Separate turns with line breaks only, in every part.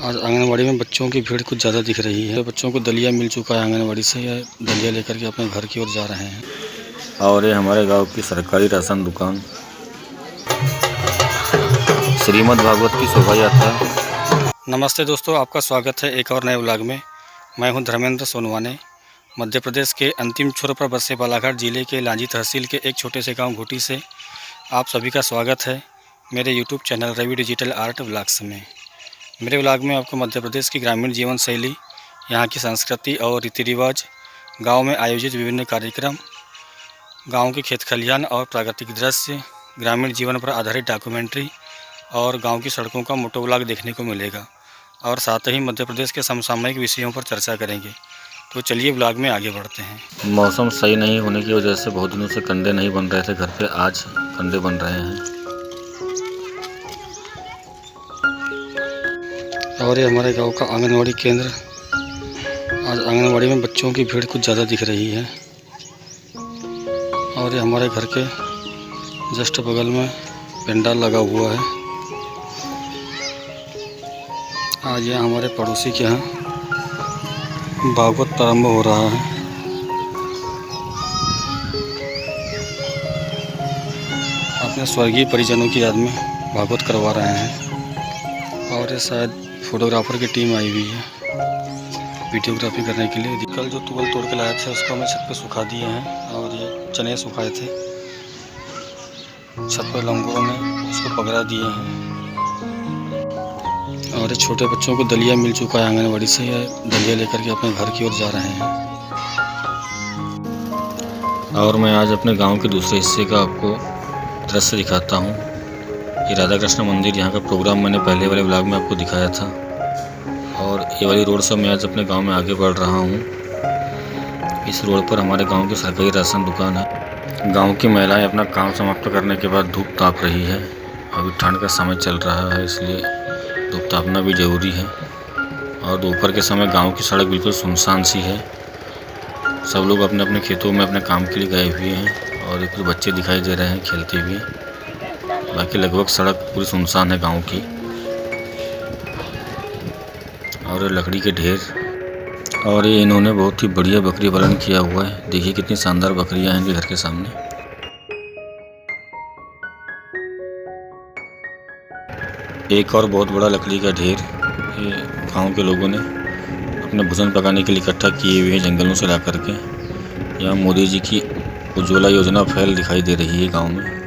आज आंगनवाड़ी में बच्चों की भीड़ कुछ ज़्यादा दिख रही है। बच्चों को दलिया मिल चुका है आंगनवाड़ी से, या दलिया लेकर के अपने घर की ओर जा रहे हैं।
और ये हमारे गांव की सरकारी राशन दुकान श्रीमद् भागवत की शोभा यात्रा।
नमस्ते दोस्तों, आपका स्वागत है एक और नए व्लॉग में। मैं हूं धर्मेंद्र सोनवाने। मध्य प्रदेश के अंतिम छोर पर बसे बालाघाट जिले के लांजी तहसील के एक छोटे से गांव घोटी से आप सभी का स्वागत है मेरे YouTube channel Ravi digital art vlogs में। मेरे व्लॉग में आपको मध्य प्रदेश की ग्रामीण जीवन शैली, यहाँ की संस्कृति और रीति रिवाज, गाँव में आयोजित विभिन्न कार्यक्रम, गाँव के खेत खलिहान और प्राकृतिक दृश्य, ग्रामीण जीवन पर आधारित डॉक्यूमेंट्री और गांव की सड़कों का मोटो व्लॉग देखने को मिलेगा। और साथ ही मध्य प्रदेश के समसामयिक विषयों पर चर्चा करेंगे। तो चलिए व्लॉग में आगे बढ़ते हैं।
मौसम सही नहीं होने की वजह से बहुत दिनों से कंडे नहीं बन रहे थे घर पे, आज कंडे बन रहे हैं।
और ये हमारे गांव का आंगनवाड़ी केंद्र। आज आंगनवाड़ी में बच्चों की भीड़ कुछ ज़्यादा दिख रही है। और ये हमारे घर के जस्ट बगल में पंडाल लगा हुआ है। आज यहाँ हमारे पड़ोसी के यहाँ भागवत प्रारंभ हो रहा है। अपने स्वर्गीय परिजनों की याद में भागवत करवा रहे हैं। और ये शायद फोटोग्राफर की टीम आई हुई है वीडियोग्राफी करने के लिए। कल जो तुवल तोड़ के लाए थे उसको हमने छत पे सुखा दिए हैं। और ये चने सुखाए थे, छत पर लंगों में उसको पकड़ा दिए हैं। और ये छोटे बच्चों को दलिया मिल चुका है आंगनवाड़ी से, या दलिया लेकर के अपने घर की ओर जा रहे हैं।
और मैं आज अपने गांव के दूसरे हिस्से का आपको दृश्य दिखाता हूं। ये राधा कृष्ण मंदिर, यहाँ का प्रोग्राम मैंने पहले वाले व्लॉग में आपको दिखाया था। और ये वाली रोड से मैं आज अपने गांव में आगे बढ़ रहा हूँ। इस रोड पर हमारे गांव की सरकारी राशन दुकान है। गांव की महिलाएं अपना काम समाप्त करने के बाद धूप ताप रही है। अभी ठंड का समय चल रहा है, इसलिए धूप तापना भी ज़रूरी है। और दोपहर के समय गांव की सड़क बिल्कुल सुनसान सी है। सब लोग अपने अपने खेतों में अपने काम के लिए गए हुए हैं। और कुछ बच्चे दिखाई दे रहे हैं खेलते हुए। बाकी लगभग सड़क पूरी सुनसान है गांव की। और लकड़ी के ढेर। और ये इन्होंने बहुत ही बढ़िया बकरी पालन किया हुआ है। देखिए कितनी शानदार बकरियां हैं इनके घर के सामने। एक और बहुत बड़ा लकड़ी का ढेर ये गांव के लोगों ने अपने भोजन पकाने के लिए इकट्ठा किए हुए हैं जंगलों से ला करके। यहाँ मोदी जी की उज्ज्वला योजना फैल दिखाई दे रही है गांव में।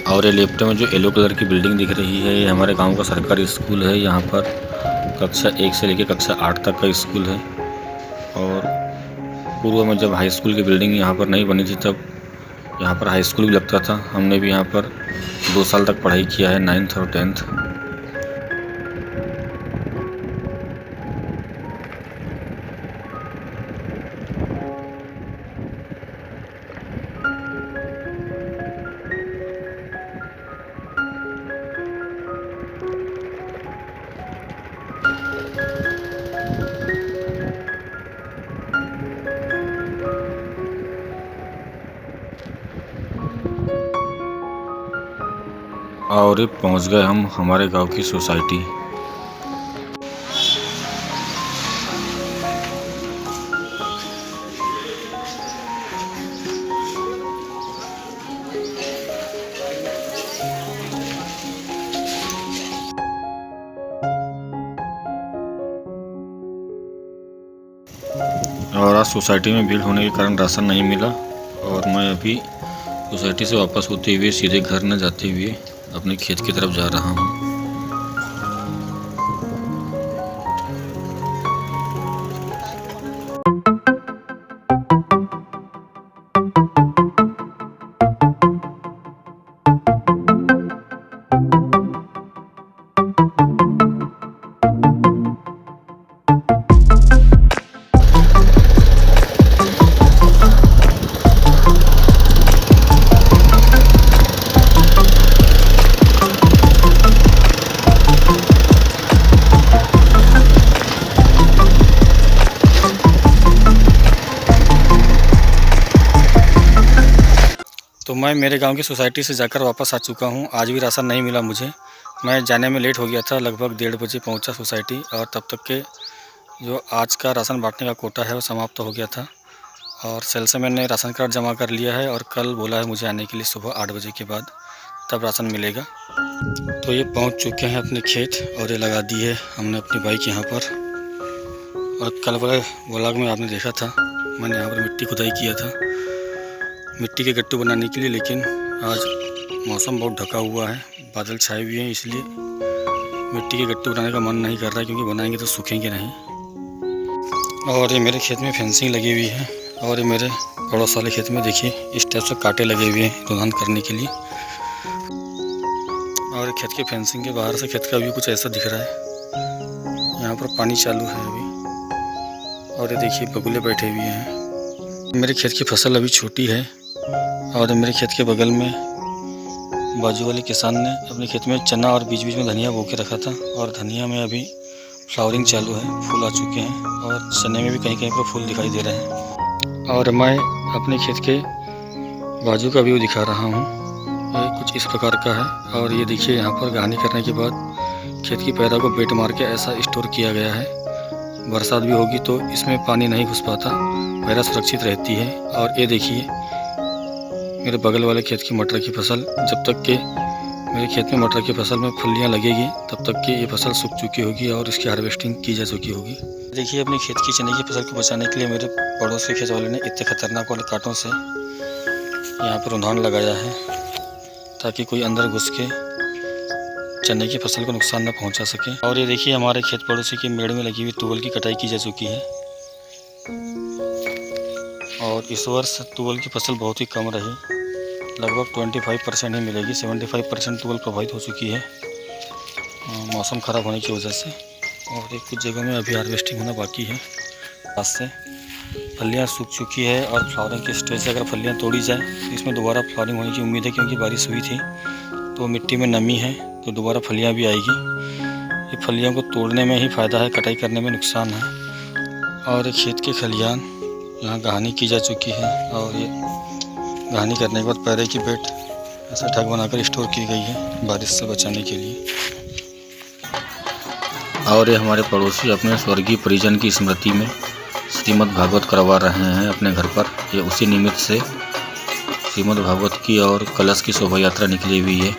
और ये लेफ्ट में जो येलो कलर की बिल्डिंग दिख रही है, ये हमारे गांव का सरकारी स्कूल है। यहाँ पर कक्षा 1 से लेकर कक्षा 8 तक का स्कूल है। और पूर्व में जब हाई स्कूल की बिल्डिंग यहाँ पर नहीं बनी थी, तब यहाँ पर हाई स्कूल भी लगता था। हमने भी यहाँ पर 2 साल तक पढ़ाई किया है, 9th और 10th। और पहुंच गए हम हमारे गांव की सोसाइटी। और आज सोसाइटी में भीड़ होने के कारण राशन नहीं मिला। और मैं अभी सोसाइटी से वापस होते हुए सीधे घर न जाते हुए अपने खेत की तरफ जा रहा हूँ।
तो मैं मेरे गांव की सोसाइटी से जाकर वापस आ चुका हूं। आज भी राशन नहीं मिला मुझे। मैं जाने में लेट हो गया था, लगभग 1:30 बजे पहुंचा सोसाइटी और तब तक के जो आज का राशन बांटने का कोटा है वो समाप्त हो गया था और सेल से मैंने राशन कार्ड जमा कर लिया है और कल बोला है मुझे आने के लिए सुबह 8 बजे के बाद, तब राशन मिलेगा। तो ये पहुंच चुके हैं अपने खेत और ये लगा दी है हमने अपनी बाइक यहाँ पर। और कल वाले व्लॉग में आपने देखा था मैंने यहाँ पर मिट्टी खुदाई किया था मिट्टी के गट्टू बनाने के लिए, लेकिन आज मौसम बहुत ढका हुआ है, बादल छाए हुए हैं, इसलिए मिट्टी के गट्टू बनाने का मन नहीं कर रहा है क्योंकि बनाएंगे तो सूखेंगे नहीं। और ये मेरे खेत में फेंसिंग लगी हुई है और ये मेरे पड़ोस वाले खेत में देखिए इस टाइप से कांटे लगे हुए हैं रुझान करने के लिए। और खेत के फेंसिंग के बाहर से खेत का व्यू कुछ ऐसा दिख रहा है। यहाँ पर पानी चालू है अभी और ये देखिए बगुले बैठे हुए हैं। मेरे खेत की फसल अभी छोटी है और मेरे खेत के बगल में बाजू वाले किसान ने अपने खेत में चना और बीच बीच में धनिया बो के रखा था और धनिया में अभी फ्लावरिंग चालू है, फूल आ चुके हैं और चने में भी कहीं कहीं पर फूल दिखाई दे रहे हैं। और मैं अपने खेत के बाजू का व्यू दिखा रहा हूँ, ये कुछ इस प्रकार का है। और ये देखिए यहाँ पर गानी करने के बाद खेत की पैदा को बेट मार के ऐसा स्टोर किया गया है, बरसात भी होगी तो इसमें पानी नहीं घुस पाता, पैदा सुरक्षित रहती है। और ये देखिए मेरे बगल वाले खेत की मटर की फसल, जब तक के मेरे खेत में मटर की फसल में फलियां लगेगी तब तक कि ये फसल सूख चुकी होगी और इसकी हार्वेस्टिंग की जा चुकी होगी। देखिए अपने खेत की चने की फसल को बचाने के लिए मेरे पड़ोस के खेत वाले ने इतने खतरनाक वाले कांटों से यहाँ पर रुझान लगाया है ताकि कोई अंदर घुस के चने की फसल को नुकसान न पहुँचा सके। और ये देखिए हमारे खेत पड़ोसी की मेड़ में लगी हुई तुवल की कटाई की जा चुकी है और इस वर्ष तुवल की फसल बहुत ही कम रही, लगभग 25% ही मिलेगी, 75% तुवल प्रभावित हो चुकी है मौसम ख़राब होने की वजह से। और एक कुछ जगह में अभी हार्वेस्टिंग होना बाकी है। पास से फलियाँ सूख चुकी है और फ्लावरिंग के स्टेज से अगर फलियाँ तोड़ी जाए तो इसमें दोबारा फ्लावरिंग होने की उम्मीद है क्योंकि बारिश हुई थी तो मिट्टी में नमी है तो दोबारा फलियाँ भी आएगी। ये फलियों को तोड़ने में ही फ़ायदा है, कटाई करने में नुकसान है। और खेत के खलियान यहाँ गहानी की जा चुकी है और ये गहानी करने के बाद पैरे की बेट ऐसा ढक बनाकर स्टोर की गई है बारिश से बचाने के लिए।
और ये हमारे पड़ोसी अपने स्वर्गीय परिजन की स्मृति में श्रीमद् भागवत करवा रहे हैं अपने घर पर। ये उसी निमित्त से श्रीमद् भागवत की और कलश की शोभा यात्रा निकली हुई है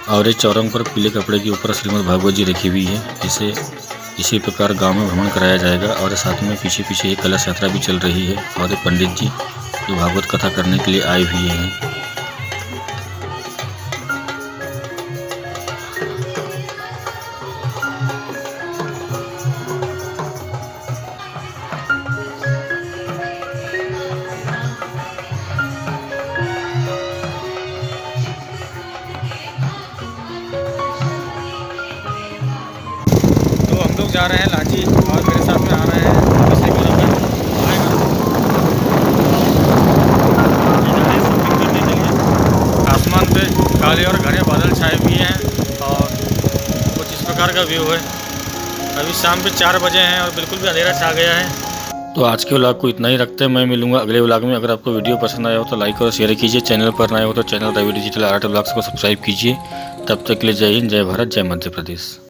और ये चौरंग पर पीले कपड़े के ऊपर श्रीमद् भागवत जी रखी हुई है। इसे इसी प्रकार गांव में भ्रमण कराया जाएगा और साथ में पीछे पीछे एक कलश यात्रा भी चल रही है और ये पंडित जी जो भागवत कथा करने के लिए आए हुए हैं।
तो हम लोग जा रहे हैं लांजी और मेरे साथ में आ रहे हैं दूसरे को रखा आसमान पे काले और घने बादल छाए हुए हैं और कुछ इस प्रकार का व्यू है। अभी शाम के 4 बजे हैं और बिल्कुल भी अंधेरा छा गया है।
तो आज के व्लॉग को इतना ही रखते हैं, मैं मिलूंगा अगले व्लॉग में। अगर आपको वीडियो पसंद आया हो तो लाइक और शेयर कीजिए, चैनल पर नए हो तो channel Ravi digital art vlogs को सब्सक्राइब कीजिए। तब तक के लिए जय हिंद, जय भारत, जय मध्य प्रदेश।